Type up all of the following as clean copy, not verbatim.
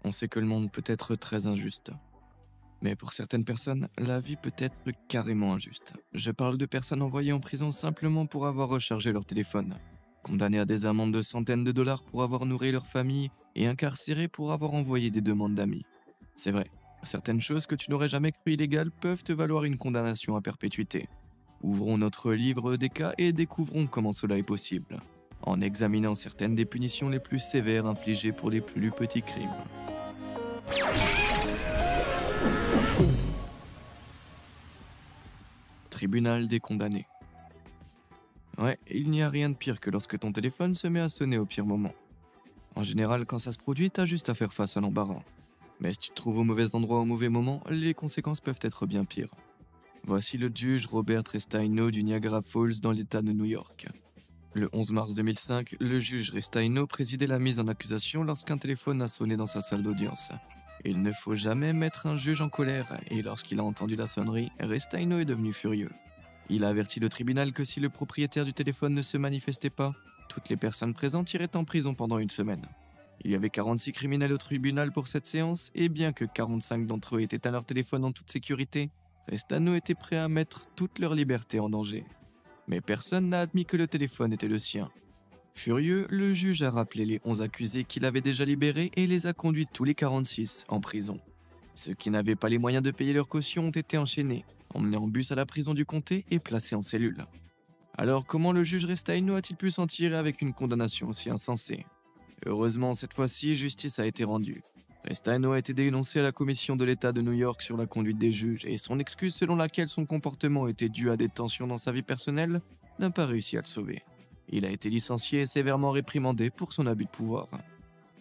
On sait que le monde peut être très injuste. Mais pour certaines personnes, la vie peut être carrément injuste. Je parle de personnes envoyées en prison simplement pour avoir rechargé leur téléphone, condamnées à des amendes de centaines de dollars pour avoir nourri leur famille et incarcérées pour avoir envoyé des demandes d'amis. C'est vrai, certaines choses que tu n'aurais jamais cru illégales peuvent te valoir une condamnation à perpétuité. Ouvrons notre livre des cas et découvrons comment cela est possible, en examinant certaines des punitions les plus sévères infligées pour les plus petits crimes. Tribunal des condamnés. Ouais, il n'y a rien de pire que lorsque ton téléphone se met à sonner au pire moment. En général, quand ça se produit, t'as juste à faire face à l'embarras. Mais si tu te trouves au mauvais endroit au mauvais moment, les conséquences peuvent être bien pires. Voici le juge Robert Restaino du Niagara Falls dans l'état de New York. Le 11 mars 2005, le juge Restaino présidait la mise en accusation lorsqu'un téléphone a sonné dans sa salle d'audience. Il ne faut jamais mettre un juge en colère, et lorsqu'il a entendu la sonnerie, Restaino est devenu furieux. Il a averti le tribunal que si le propriétaire du téléphone ne se manifestait pas, toutes les personnes présentes iraient en prison pendant une semaine. Il y avait 46 criminels au tribunal pour cette séance, et bien que 45 d'entre eux étaient à leur téléphone en toute sécurité, Restaino était prêt à mettre toute leur liberté en danger. Mais personne n'a admis que le téléphone était le sien. Furieux, le juge a rappelé les 11 accusés qu'il avait déjà libérés et les a conduits tous les 46 en prison. Ceux qui n'avaient pas les moyens de payer leur caution ont été enchaînés, emmenés en bus à la prison du comté et placés en cellule. Alors comment le juge Restaino a-t-il pu s'en tirer avec une condamnation aussi insensée? Heureusement, cette fois-ci, justice a été rendue. Restaino a été dénoncé à la commission de l'État de New York sur la conduite des juges et son excuse selon laquelle son comportement était dû à des tensions dans sa vie personnelle n'a pas réussi à le sauver. Il a été licencié et sévèrement réprimandé pour son abus de pouvoir.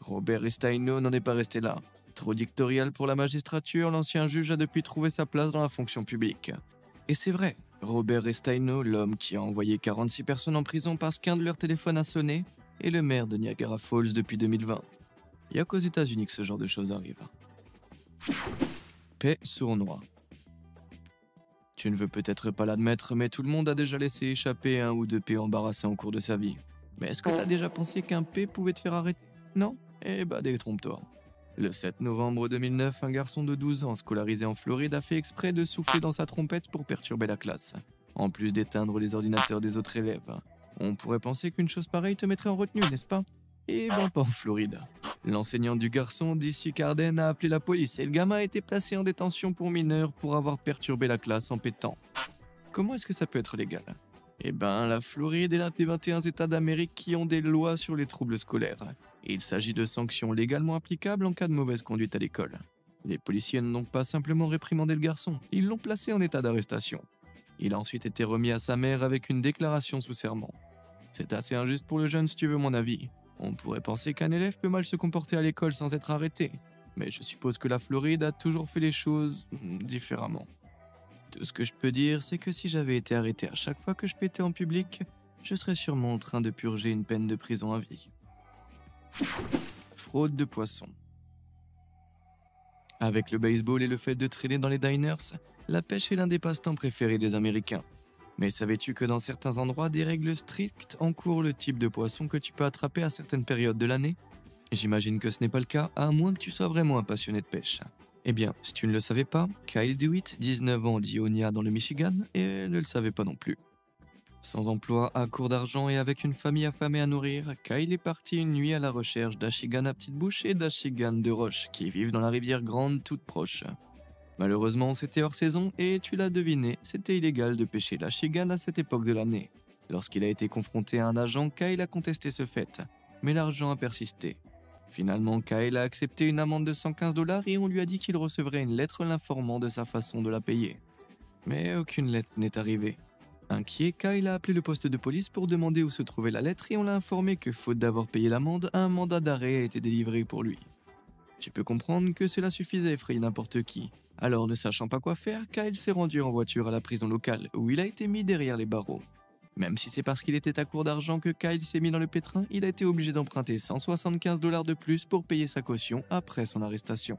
Robert Restaino n'en est pas resté là. Trop dictatorial pour la magistrature, l'ancien juge a depuis trouvé sa place dans la fonction publique. Et c'est vrai, Robert Restaino, l'homme qui a envoyé 46 personnes en prison parce qu'un de leurs téléphones a sonné, est le maire de Niagara Falls depuis 2020. Il n'y a qu'aux États-Unis que ce genre de choses arrive. Paix sournois. Tu ne veux peut-être pas l'admettre, mais tout le monde a déjà laissé échapper un ou deux paix embarrassants au cours de sa vie. Mais est-ce que t'as déjà pensé qu'un paix pouvait te faire arrêter? Non? Eh bah détrompe-toi. Le 7 novembre 2009, un garçon de 12 ans scolarisé en Floride a fait exprès de souffler dans sa trompette pour perturber la classe, en plus d'éteindre les ordinateurs des autres élèves. On pourrait penser qu'une chose pareille te mettrait en retenue, n'est-ce pas? Eh ben pas en Floride. L'enseignant du garçon, D.C. Carden, a appelé la police et le gamin a été placé en détention pour mineur pour avoir perturbé la classe en pétant. Comment est-ce que ça peut être légal? Eh ben, la Floride est l'un des 21 États d'Amérique qui ont des lois sur les troubles scolaires. Et il s'agit de sanctions légalement applicables en cas de mauvaise conduite à l'école. Les policiers n'ont donc pas simplement réprimandé le garçon, ils l'ont placé en état d'arrestation. Il a ensuite été remis à sa mère avec une déclaration sous serment. C'est assez injuste pour le jeune si tu veux mon avis. On pourrait penser qu'un élève peut mal se comporter à l'école sans être arrêté, mais je suppose que la Floride a toujours fait les choses différemment. Tout ce que je peux dire, c'est que si j'avais été arrêté à chaque fois que je pétais en public, je serais sûrement en train de purger une peine de prison à vie. Fraude de poissons. Avec le baseball et le fait de traîner dans les diners, la pêche est l'un des passe-temps préférés des Américains. Mais savais-tu que dans certains endroits, des règles strictes encourent le type de poisson que tu peux attraper à certaines périodes de l'année? J'imagine que ce n'est pas le cas, à moins que tu sois vraiment un passionné de pêche. Eh bien, si tu ne le savais pas, Kyle DeWitt, 19 ans d'Ionia dans le Michigan, et ne le savait pas non plus. Sans emploi, à court d'argent et avec une famille affamée à nourrir, Kyle est parti une nuit à la recherche d'Achigan à petite bouche et d'Achigan de roche qui vivent dans la rivière Grande toute proche. Malheureusement, c'était hors saison et, tu l'as deviné, c'était illégal de pêcher l'Achigan à cette époque de l'année. Lorsqu'il a été confronté à un agent, Kyle a contesté ce fait, mais l'argent a persisté. Finalement, Kyle a accepté une amende de 115 $ et on lui a dit qu'il recevrait une lettre l'informant de sa façon de la payer. Mais aucune lettre n'est arrivée. Inquiet, Kyle a appelé le poste de police pour demander où se trouvait la lettre et on l'a informé que, faute d'avoir payé l'amende, un mandat d'arrêt a été délivré pour lui. Tu peux comprendre que cela suffisait à effrayer n'importe qui. Alors, ne sachant pas quoi faire, Kyle s'est rendu en voiture à la prison locale, où il a été mis derrière les barreaux. Même si c'est parce qu'il était à court d'argent que Kyle s'est mis dans le pétrin, il a été obligé d'emprunter 175 $ de plus pour payer sa caution après son arrestation.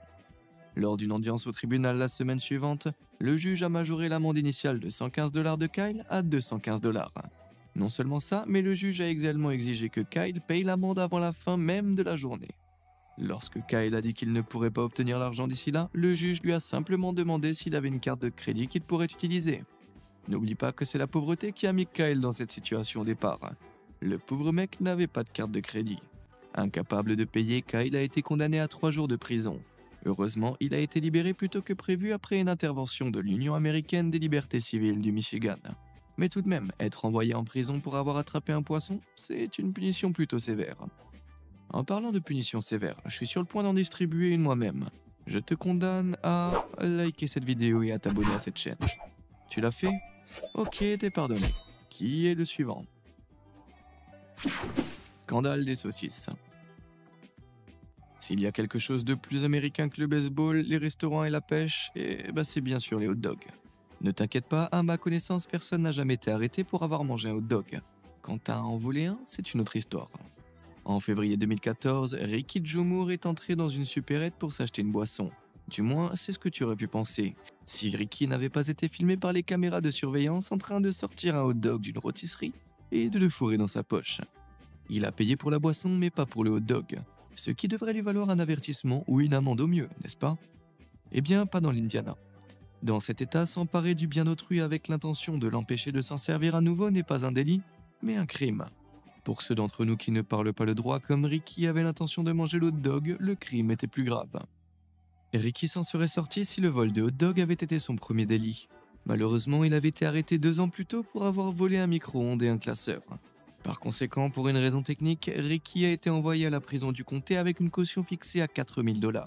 Lors d'une audience au tribunal la semaine suivante, le juge a majoré l'amende initiale de 115 $ de Kyle à 215 $. Non seulement ça, mais le juge a également exigé que Kyle paye l'amende avant la fin même de la journée. Lorsque Kyle a dit qu'il ne pourrait pas obtenir l'argent d'ici là, le juge lui a simplement demandé s'il avait une carte de crédit qu'il pourrait utiliser. N'oublie pas que c'est la pauvreté qui a mis Kyle dans cette situation au départ. Le pauvre mec n'avait pas de carte de crédit. Incapable de payer, Kyle a été condamné à 3 jours de prison. Heureusement, il a été libéré plus tôt que prévu après une intervention de l'Union américaine des libertés civiles du Michigan. Mais tout de même, être envoyé en prison pour avoir attrapé un poisson, c'est une punition plutôt sévère. En parlant de punition sévère, je suis sur le point d'en distribuer une moi-même. Je te condamne à liker cette vidéo et à t'abonner à cette chaîne. Tu l'as fait? Ok, t'es pardonné. Qui est le suivant? Scandale des saucisses. S'il y a quelque chose de plus américain que le baseball, les restaurants et la pêche, c'est bien sûr les hot dogs. Ne t'inquiète pas, à ma connaissance, personne n'a jamais été arrêté pour avoir mangé un hot dog. Quant à en voler un, c'est une autre histoire. En février 2014, Ricky Jumour est entré dans une supérette pour s'acheter une boisson. Du moins, c'est ce que tu aurais pu penser, si Ricky n'avait pas été filmé par les caméras de surveillance en train de sortir un hot dog d'une rôtisserie et de le fourrer dans sa poche. Il a payé pour la boisson, mais pas pour le hot dog, ce qui devrait lui valoir un avertissement ou une amende au mieux, n'est-ce pas? Eh bien, pas dans l'Indiana. Dans cet état, s'emparer du bien d'autrui avec l'intention de l'empêcher de s'en servir à nouveau n'est pas un délit, mais un crime. Pour ceux d'entre nous qui ne parlent pas le droit, comme Ricky avait l'intention de manger le hot dog, le crime était plus grave. Ricky s'en serait sorti si le vol de hot dog avait été son premier délit. Malheureusement, il avait été arrêté 2 ans plus tôt pour avoir volé un micro-ondes et un classeur. Par conséquent, pour une raison technique, Ricky a été envoyé à la prison du comté avec une caution fixée à 4 000 $.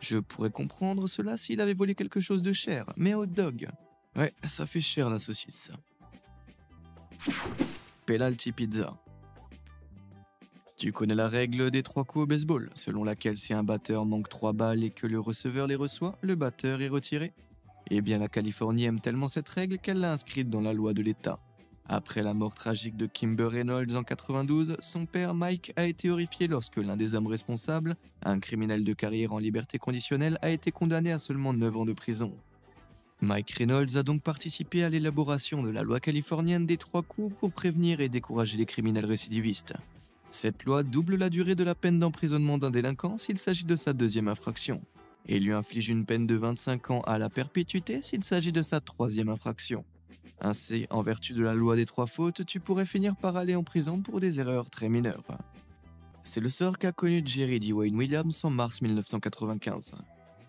Je pourrais comprendre cela s'il avait volé quelque chose de cher, mais un hot dog. Ouais, ça fait cher la saucisse. Penalty pizza. Tu connais la règle des 3 coups au baseball, selon laquelle si un batteur manque 3 balles et que le receveur les reçoit, le batteur est retiré? Eh bien la Californie aime tellement cette règle qu'elle l'a inscrite dans la loi de l'État. Après la mort tragique de Kimber Reynolds en 92, son père Mike a été horrifié lorsque l'un des hommes responsables, un criminel de carrière en liberté conditionnelle, a été condamné à seulement 9 ans de prison. Mike Reynolds a donc participé à l'élaboration de la loi californienne des 3 coups pour prévenir et décourager les criminels récidivistes. Cette loi double la durée de la peine d'emprisonnement d'un délinquant s'il s'agit de sa 2e infraction, et lui inflige une peine de 25 ans à la perpétuité s'il s'agit de sa 3e infraction. Ainsi, en vertu de la loi des 3 fautes, tu pourrais finir par aller en prison pour des erreurs très mineures. C'est le sort qu'a connu Jerry Dwayne Williams en mars 1995.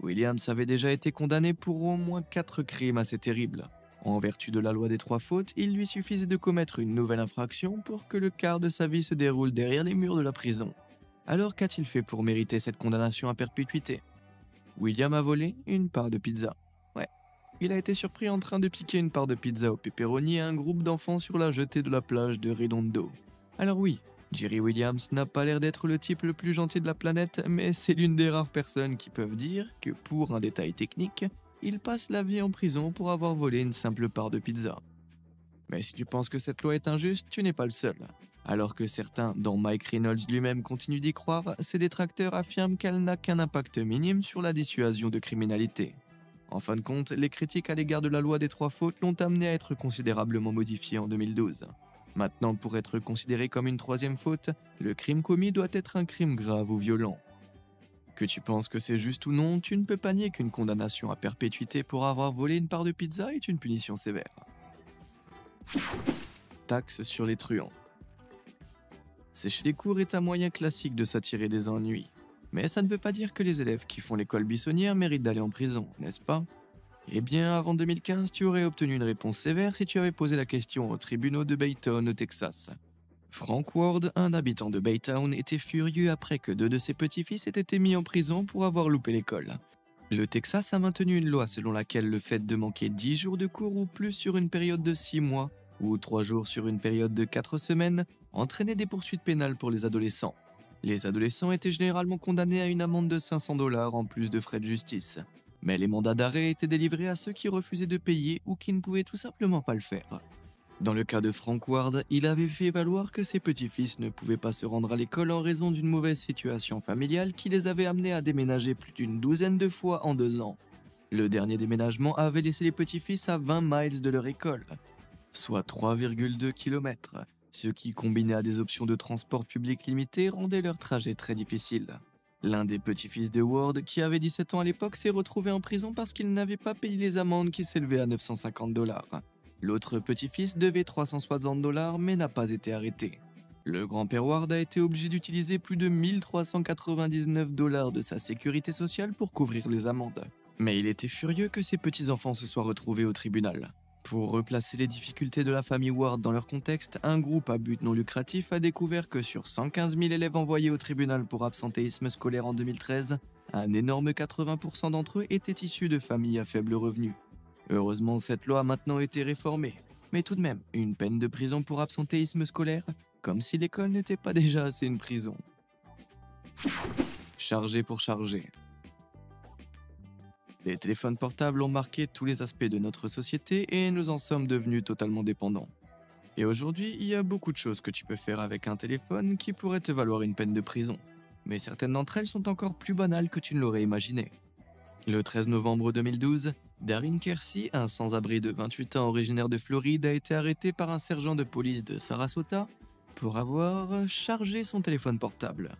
Williams avait déjà été condamné pour au moins 4 crimes assez terribles. En vertu de la loi des 3 fautes, il lui suffisait de commettre une nouvelle infraction pour que le quart de sa vie se déroule derrière les murs de la prison. Alors qu'a-t-il fait pour mériter cette condamnation à perpétuité? William a volé une part de pizza. Ouais, il a été surpris en train de piquer une part de pizza au pepperoni à un groupe d'enfants sur la jetée de la plage de Redondo. Alors oui, Jerry Williams n'a pas l'air d'être le type le plus gentil de la planète, mais c'est l'une des rares personnes qui peuvent dire que pour un détail technique, il passe la vie en prison pour avoir volé une simple part de pizza. Mais si tu penses que cette loi est injuste, tu n'es pas le seul. Alors que certains, dont Mike Reynolds lui-même, continuent d'y croire, ses détracteurs affirment qu'elle n'a qu'un impact minime sur la dissuasion de criminalité. En fin de compte, les critiques à l'égard de la loi des 3 fautes l'ont amené à être considérablement modifiée en 2012. Maintenant, pour être considéré comme une 3e faute, le crime commis doit être un crime grave ou violent. Que tu penses que c'est juste ou non, tu ne peux pas nier qu'une condamnation à perpétuité pour avoir volé une part de pizza est une punition sévère. Taxe sur les truands. Sécher les cours est un moyen classique de s'attirer des ennuis. Mais ça ne veut pas dire que les élèves qui font l'école buissonnière méritent d'aller en prison, n'est-ce pas? Eh bien, avant 2015, tu aurais obtenu une réponse sévère si tu avais posé la question aux tribunaux de Baytown au Texas. Frank Ward, un habitant de Baytown, était furieux après que 2 de ses petits-fils aient été mis en prison pour avoir loupé l'école. Le Texas a maintenu une loi selon laquelle le fait de manquer 10 jours de cours ou plus sur une période de 6 mois, ou 3 jours sur une période de 4 semaines, entraînait des poursuites pénales pour les adolescents. Les adolescents étaient généralement condamnés à une amende de 500 $ en plus de frais de justice. Mais les mandats d'arrêt étaient délivrés à ceux qui refusaient de payer ou qui ne pouvaient tout simplement pas le faire. Dans le cas de Frank Ward, il avait fait valoir que ses petits-fils ne pouvaient pas se rendre à l'école en raison d'une mauvaise situation familiale qui les avait amenés à déménager plus d'une douzaine de fois en 2 ans. Le dernier déménagement avait laissé les petits-fils à 20 miles de leur école, soit 3,2 km, ce qui, combiné à des options de transport public limitées, rendait leur trajet très difficile. L'un des petits-fils de Ward, qui avait 17 ans à l'époque, s'est retrouvé en prison parce qu'il n'avait pas payé les amendes qui s'élevaient à 950 $. L'autre petit-fils devait 360 $ mais n'a pas été arrêté. Le grand-père Ward a été obligé d'utiliser plus de 1399 $ de sa sécurité sociale pour couvrir les amendes. Mais il était furieux que ses petits-enfants se soient retrouvés au tribunal. Pour replacer les difficultés de la famille Ward dans leur contexte, un groupe à but non lucratif a découvert que sur 115 000 élèves envoyés au tribunal pour absentéisme scolaire en 2013, un énorme 80% d'entre eux étaient issus de familles à faible revenu. Heureusement, cette loi a maintenant été réformée. Mais tout de même, une peine de prison pour absentéisme scolaire, comme si l'école n'était pas déjà assez une prison. Charger pour charger. Les téléphones portables ont marqué tous les aspects de notre société et nous en sommes devenus totalement dépendants. Et aujourd'hui, il y a beaucoup de choses que tu peux faire avec un téléphone qui pourraient te valoir une peine de prison. Mais certaines d'entre elles sont encore plus banales que tu ne l'aurais imaginé. Le 13 novembre 2012, Darren Kersey, un sans-abri de 28 ans originaire de Floride, a été arrêté par un sergent de police de Sarasota pour avoir chargé son téléphone portable.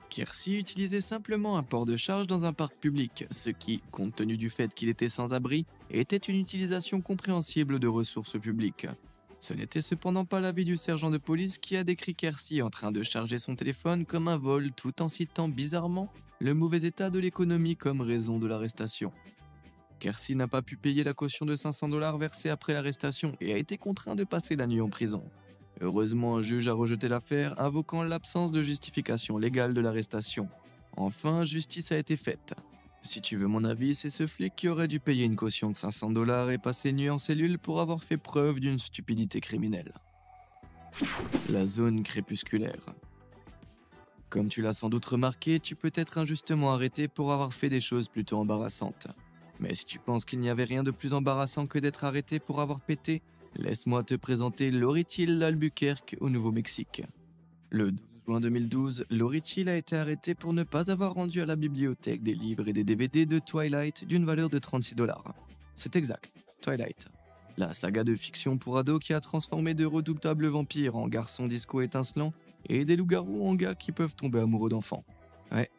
Kersey utilisait simplement un port de charge dans un parc public, ce qui, compte tenu du fait qu'il était sans abri, était une utilisation compréhensible de ressources publiques. Ce n'était cependant pas l'avis du sergent de police qui a décrit Kersey en train de charger son téléphone comme un vol tout en citant bizarrement le mauvais état de l'économie comme raison de l'arrestation. Kersey n'a pas pu payer la caution de 500 $ versée après l'arrestation et a été contraint de passer la nuit en prison. Heureusement, un juge a rejeté l'affaire, invoquant l'absence de justification légale de l'arrestation. Enfin, justice a été faite. Si tu veux mon avis, c'est ce flic qui aurait dû payer une caution de 500 $ et passer une nuit en cellule pour avoir fait preuve d'une stupidité criminelle. La zone crépusculaire. Comme tu l'as sans doute remarqué, tu peux être injustement arrêté pour avoir fait des choses plutôt embarrassantes. Mais si tu penses qu'il n'y avait rien de plus embarrassant que d'être arrêté pour avoir pété, laisse-moi te présenter Lori Thiel Albuquerque au Nouveau-Mexique. Le 12 juin 2012, Lori Thiel a été arrêtée pour ne pas avoir rendu à la bibliothèque des livres et des DVD de Twilight d'une valeur de 36 $. C'est exact, Twilight. La saga de fiction pour ados qui a transformé de redoutables vampires en garçons disco étincelants et des loups-garous en gars qui peuvent tomber amoureux d'enfants. Ouais.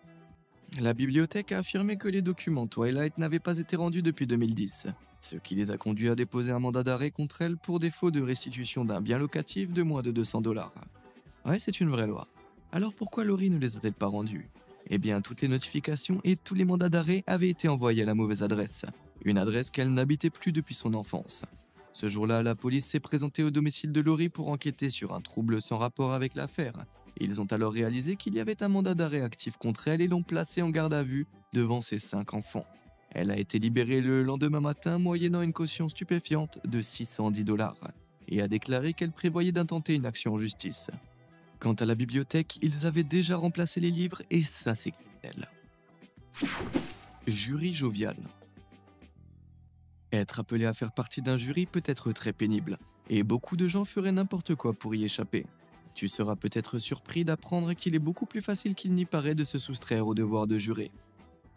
La bibliothèque a affirmé que les documents Twilight n'avaient pas été rendus depuis 2010, ce qui les a conduits à déposer un mandat d'arrêt contre elle pour défaut de restitution d'un bien locatif de moins de 200 $. Ouais, c'est une vraie loi. Alors pourquoi Lori ne les a-t-elle pas rendus? Eh bien, toutes les notifications et tous les mandats d'arrêt avaient été envoyés à la mauvaise adresse, une adresse qu'elle n'habitait plus depuis son enfance. Ce jour-là, la police s'est présentée au domicile de Lori pour enquêter sur un trouble sans rapport avec l'affaire. Ils ont alors réalisé qu'il y avait un mandat d'arrêt actif contre elle et l'ont placée en garde à vue devant ses 5 enfants. Elle a été libérée le lendemain matin moyennant une caution stupéfiante de 610 $ et a déclaré qu'elle prévoyait d'intenter une action en justice. Quant à la bibliothèque, ils avaient déjà remplacé les livres et ça c'est criminel. Jury jovial. Être appelé à faire partie d'un jury peut être très pénible, et beaucoup de gens feraient n'importe quoi pour y échapper. Tu seras peut-être surpris d'apprendre qu'il est beaucoup plus facile qu'il n'y paraît de se soustraire au devoir de jurer.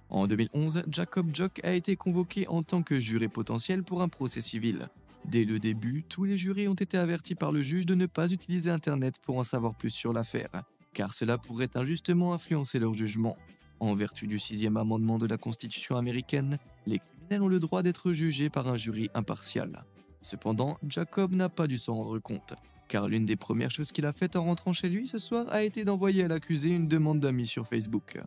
En 2011, Jacob Jock a été convoqué en tant que juré potentiel pour un procès civil. Dès le début, tous les jurés ont été avertis par le juge de ne pas utiliser Internet pour en savoir plus sur l'affaire, car cela pourrait injustement influencer leur jugement. En vertu du 6e amendement de la Constitution américaine, les criminels ont le droit d'être jugés par un jury impartial. Cependant, Jacob n'a pas dû s'en rendre compte, car l'une des premières choses qu'il a faites en rentrant chez lui ce soir a été d'envoyer à l'accusé une demande d'amis sur Facebook.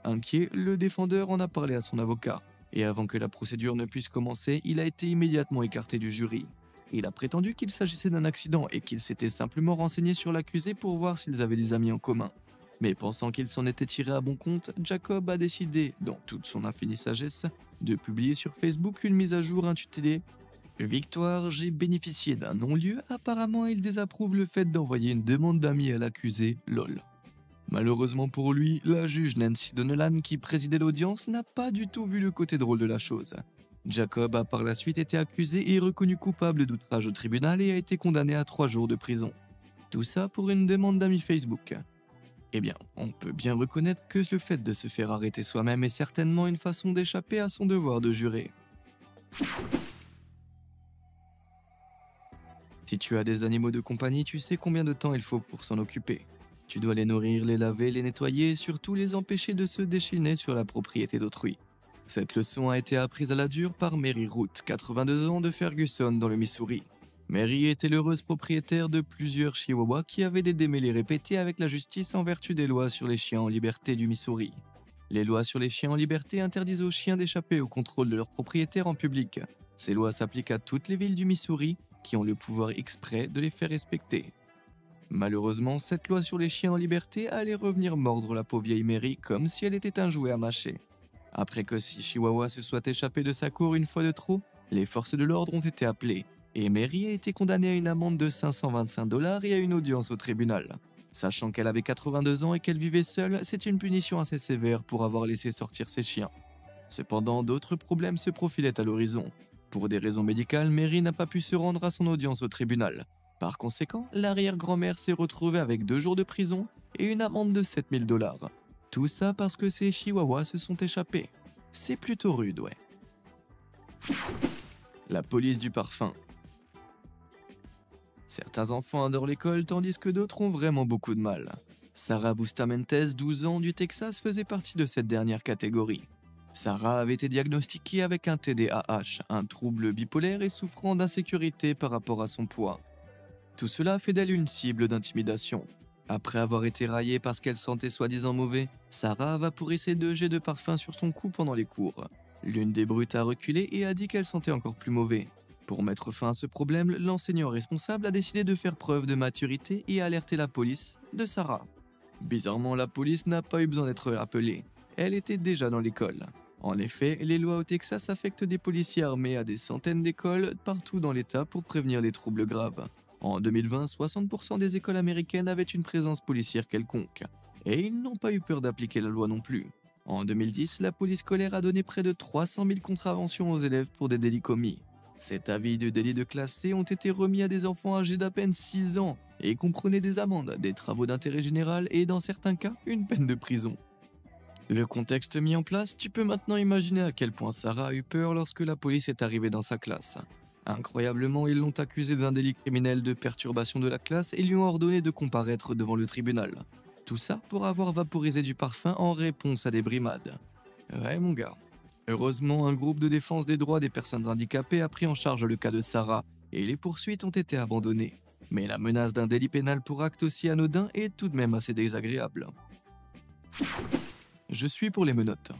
Inquiet, le défendeur en a parlé à son avocat, et avant que la procédure ne puisse commencer, il a été immédiatement écarté du jury. Il a prétendu qu'il s'agissait d'un accident et qu'il s'était simplement renseigné sur l'accusé pour voir s'ils avaient des amis en commun. Mais pensant qu'il s'en était tiré à bon compte, Jacob a décidé, dans toute son infinie sagesse, de publier sur Facebook une mise à jour intitulée « Victoire, j'ai bénéficié d'un non-lieu, apparemment il désapprouve le fait d'envoyer une demande d'amis à l'accusé, lol ». Malheureusement pour lui, la juge Nancy Donnellan qui présidait l'audience n'a pas du tout vu le côté drôle de la chose. Jacob a par la suite été accusé et reconnu coupable d'outrage au tribunal et a été condamné à 3 jours de prison. Tout ça pour une demande d'amis Facebook. Eh bien, on peut bien reconnaître que le fait de se faire arrêter soi-même est certainement une façon d'échapper à son devoir de jurer. Si tu as des animaux de compagnie, tu sais combien de temps il faut pour s'en occuper. Tu dois les nourrir, les laver, les nettoyer et surtout les empêcher de se déchaîner sur la propriété d'autrui. Cette leçon a été apprise à la dure par Mary Root, 82 ans, de Ferguson dans le Missouri. Mary était l'heureuse propriétaire de plusieurs chihuahuas qui avaient des démêlés répétés avec la justice en vertu des lois sur les chiens en liberté du Missouri. Les lois sur les chiens en liberté interdisent aux chiens d'échapper au contrôle de leurs propriétaires en public. Ces lois s'appliquent à toutes les villes du Missouri qui ont le pouvoir exprès de les faire respecter. Malheureusement, cette loi sur les chiens en liberté allait revenir mordre la pauvre vieille Mary comme si elle était un jouet à mâcher. Après que 6 chihuahuas se soient échappés de sa cour une fois de trop, les forces de l'ordre ont été appelées et Mary a été condamnée à une amende de 525 $ et à une audience au tribunal. Sachant qu'elle avait 82 ans et qu'elle vivait seule, c'est une punition assez sévère pour avoir laissé sortir ses chiens. Cependant, d'autres problèmes se profilaient à l'horizon. Pour des raisons médicales, Mary n'a pas pu se rendre à son audience au tribunal. Par conséquent, l'arrière-grand-mère s'est retrouvée avec 2 jours de prison et une amende de 7 000 $. Tout ça parce que ses chihuahuas se sont échappés. C'est plutôt rude, ouais. La police du parfum. Certains enfants adorent l'école tandis que d'autres ont vraiment beaucoup de mal. Sarah Bustamante, 12 ans, du Texas, faisait partie de cette dernière catégorie. Sarah avait été diagnostiquée avec un TDAH, un trouble bipolaire et souffrant d'insécurité par rapport à son poids. Tout cela fait d'elle une cible d'intimidation. Après avoir été raillée parce qu'elle sentait soi-disant mauvais, Sarah a vaporisé 2 jets de parfum sur son cou pendant les cours. L'une des brutes a reculé et a dit qu'elle sentait encore plus mauvais. Pour mettre fin à ce problème, l'enseignant responsable a décidé de faire preuve de maturité et alerter la police de Sarah. Bizarrement, la police n'a pas eu besoin d'être appelée. Elle était déjà dans l'école. En effet, les lois au Texas affectent des policiers armés à des centaines d'écoles partout dans l'État pour prévenir les troubles graves. En 2020, 60% des écoles américaines avaient une présence policière quelconque. Et ils n'ont pas eu peur d'appliquer la loi non plus. En 2010, la police scolaire a donné près de 300 000 contraventions aux élèves pour des délits commis. Cet avis de délit de classe C ont été remis à des enfants âgés d'à peine 6 ans et comprenaient des amendes, des travaux d'intérêt général et dans certains cas, une peine de prison. Le contexte mis en place, tu peux maintenant imaginer à quel point Sarah a eu peur lorsque la police est arrivée dans sa classe. Incroyablement, ils l'ont accusée d'un délit criminel de perturbation de la classe et lui ont ordonné de comparaître devant le tribunal. Tout ça pour avoir vaporisé du parfum en réponse à des brimades. Ouais mon gars. Heureusement, un groupe de défense des droits des personnes handicapées a pris en charge le cas de Sarah et les poursuites ont été abandonnées. Mais la menace d'un délit pénal pour acte aussi anodin est tout de même assez désagréable. Je suis pour les menottes.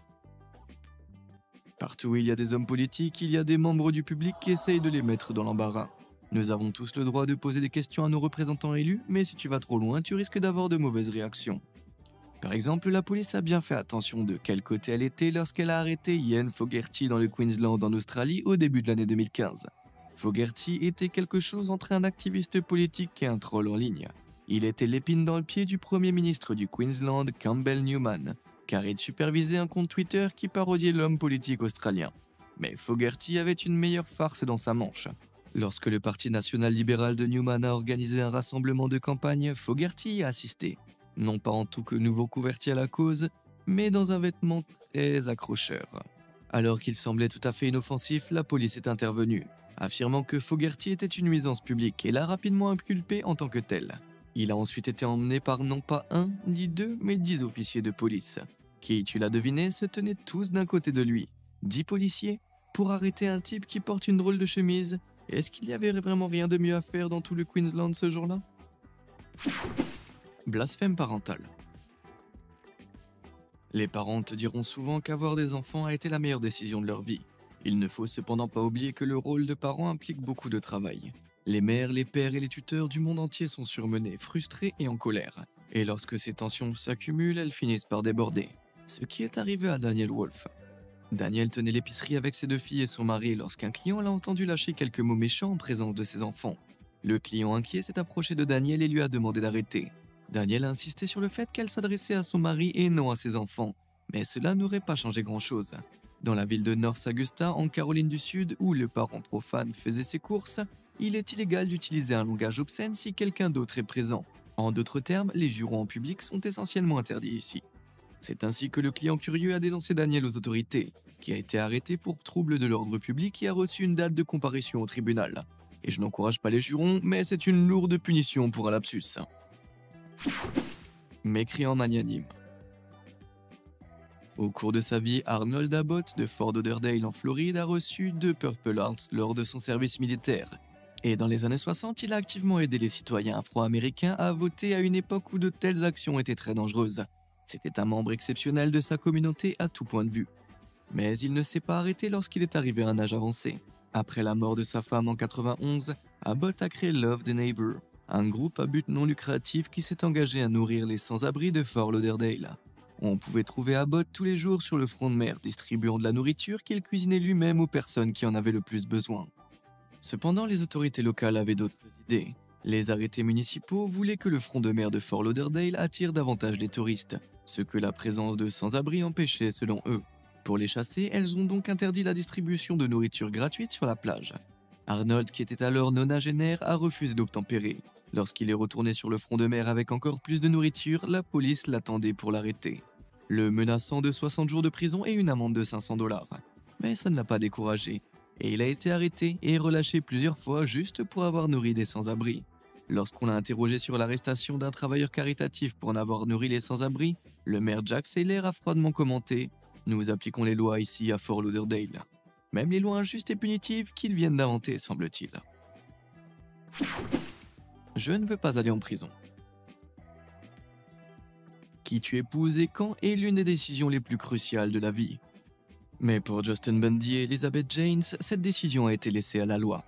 Partout où il y a des hommes politiques, il y a des membres du public qui essayent de les mettre dans l'embarras. Nous avons tous le droit de poser des questions à nos représentants élus, mais si tu vas trop loin, tu risques d'avoir de mauvaises réactions. Par exemple, la police a bien fait attention de quel côté elle était lorsqu'elle a arrêté Ian Fogerty dans le Queensland en Australie au début de l'année 2015. Fogerty était quelque chose entre un activiste politique et un troll en ligne. Il était l'épine dans le pied du premier ministre du Queensland, Campbell Newman, car il supervisait un compte Twitter qui parodiait l'homme politique australien. Mais Fogerty avait une meilleure farce dans sa manche. Lorsque le Parti national libéral de Newman a organisé un rassemblement de campagne, Fogerty y a assisté. Non pas en tout que nouveau converti à la cause, mais dans un vêtement très accrocheur. Alors qu'il semblait tout à fait inoffensif, la police est intervenue, affirmant que Fogerty était une nuisance publique et l'a rapidement inculpé en tant que tel. Il a ensuite été emmené par non pas 1 ni 2, mais 10 officiers de police, qui, tu l'as deviné, se tenaient tous d'un côté de lui. 10 policiers pour arrêter un type qui porte une drôle de chemise. Est-ce qu'il y avait vraiment rien de mieux à faire dans tout le Queensland ce jour-là? Blasphème parental. Les parents te diront souvent qu'avoir des enfants a été la meilleure décision de leur vie. Il ne faut cependant pas oublier que le rôle de parent implique beaucoup de travail. Les mères, les pères et les tuteurs du monde entier sont surmenés, frustrés et en colère. Et lorsque ces tensions s'accumulent, elles finissent par déborder. Ce qui est arrivé à Daniel Wolf. Daniel tenait l'épicerie avec ses 2 filles et son mari lorsqu'un client l'a entendu lâcher quelques mots méchants en présence de ses enfants. Le client inquiet s'est approché de Daniel et lui a demandé d'arrêter. Daniel a insisté sur le fait qu'elle s'adressait à son mari et non à ses enfants, mais cela n'aurait pas changé grand-chose. Dans la ville de North Augusta, en Caroline du Sud, où le parent profane faisait ses courses, il est illégal d'utiliser un langage obscène si quelqu'un d'autre est présent. En d'autres termes, les jurons en public sont essentiellement interdits ici. C'est ainsi que le client curieux a dénoncé Daniel aux autorités, qui a été arrêté pour trouble de l'ordre public et a reçu une date de comparution au tribunal. Et je n'encourage pas les jurons, mais c'est une lourde punition pour un lapsus. Mécréant magnanime. Au cours de sa vie, Arnold Abbott de Fort Lauderdale en Floride a reçu 2 Purple Hearts lors de son service militaire. Et dans les années 60, il a activement aidé les citoyens afro-américains à voter à une époque où de telles actions étaient très dangereuses. C'était un membre exceptionnel de sa communauté à tout point de vue. Mais il ne s'est pas arrêté lorsqu'il est arrivé à un âge avancé. Après la mort de sa femme en 91, Abbott a créé Love the Neighbor, un groupe à but non lucratif qui s'est engagé à nourrir les sans-abri de Fort Lauderdale. On pouvait trouver Abbott tous les jours sur le front de mer, distribuant de la nourriture qu'il cuisinait lui-même aux personnes qui en avaient le plus besoin. Cependant, les autorités locales avaient d'autres idées. Les arrêtés municipaux voulaient que le front de mer de Fort Lauderdale attire davantage les touristes, ce que la présence de sans-abri empêchait selon eux. Pour les chasser, elles ont donc interdit la distribution de nourriture gratuite sur la plage. Arnold, qui était alors nonagénaire, a refusé d'obtempérer. Lorsqu'il est retourné sur le front de mer avec encore plus de nourriture, la police l'attendait pour l'arrêter, le menaçant de 60 jours de prison et une amende de 500 $. Mais ça ne l'a pas découragé, et il a été arrêté et relâché plusieurs fois juste pour avoir nourri des sans-abri. Lorsqu'on l'a interrogé sur l'arrestation d'un travailleur caritatif pour en avoir nourri les sans-abri, le maire Jack Saylor a froidement commenté « Nous appliquons les lois ici à Fort Lauderdale. Même les lois injustes et punitives qu'ils viennent d'inventer, semble-t-il. » Je ne veux pas aller en prison. Qui tu épouses et quand est l'une des décisions les plus cruciales de la vie. Mais pour Justin Bundy et Elizabeth Janes, cette décision a été laissée à la loi.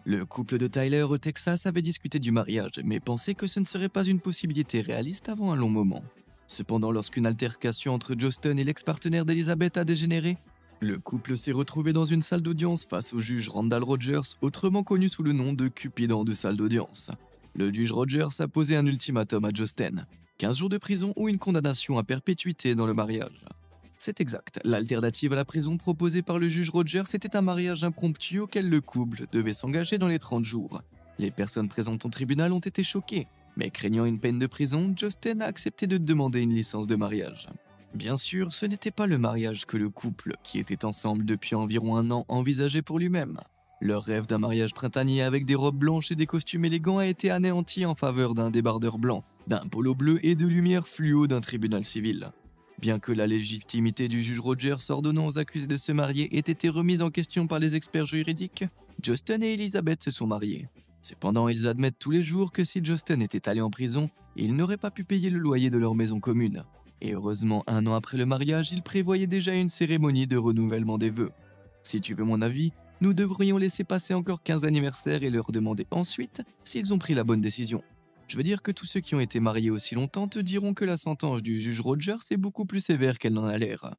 Le couple de Tyler au Texas avait discuté du mariage, mais pensait que ce ne serait pas une possibilité réaliste avant un long moment. Cependant, lorsqu'une altercation entre Justin et l'ex-partenaire d'Elizabeth a dégénéré, le couple s'est retrouvé dans une salle d'audience face au juge Randall Rogers, autrement connu sous le nom de Cupidon de salle d'audience. Le juge Rogers a posé un ultimatum à Justin, 15 jours de prison ou une condamnation à perpétuité dans le mariage. C'est exact, l'alternative à la prison proposée par le juge Rogers était un mariage impromptu auquel le couple devait s'engager dans les 30 jours. Les personnes présentes au tribunal ont été choquées, mais craignant une peine de prison, Justin a accepté de demander une licence de mariage. Bien sûr, ce n'était pas le mariage que le couple, qui était ensemble depuis environ 1 an, envisageait pour lui-même. Leur rêve d'un mariage printanier avec des robes blanches et des costumes élégants a été anéanti en faveur d'un débardeur blanc, d'un polo bleu et de lumière fluo d'un tribunal civil. Bien que la légitimité du juge Rogers ordonnant aux accusés de se marier ait été remise en question par les experts juridiques, Justin et Elizabeth se sont mariés. Cependant, ils admettent tous les jours que si Justin était allé en prison, il n'aurait pas pu payer le loyer de leur maison commune. Et heureusement, 1 an après le mariage, ils prévoyaient déjà une cérémonie de renouvellement des vœux. Si tu veux mon avis, nous devrions laisser passer encore 15 anniversaires et leur demander ensuite s'ils ont pris la bonne décision. Je veux dire que tous ceux qui ont été mariés aussi longtemps te diront que la sentence du juge Rogers est beaucoup plus sévère qu'elle n'en a l'air.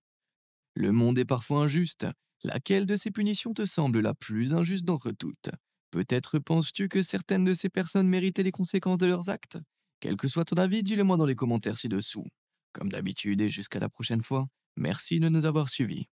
Le monde est parfois injuste. Laquelle de ces punitions te semble la plus injuste d'entre toutes? Peut-être penses-tu que certaines de ces personnes méritaient les conséquences de leurs actes? Quel que soit ton avis, dis-le moi dans les commentaires ci-dessous. Comme d'habitude et jusqu'à la prochaine fois, merci de nous avoir suivis.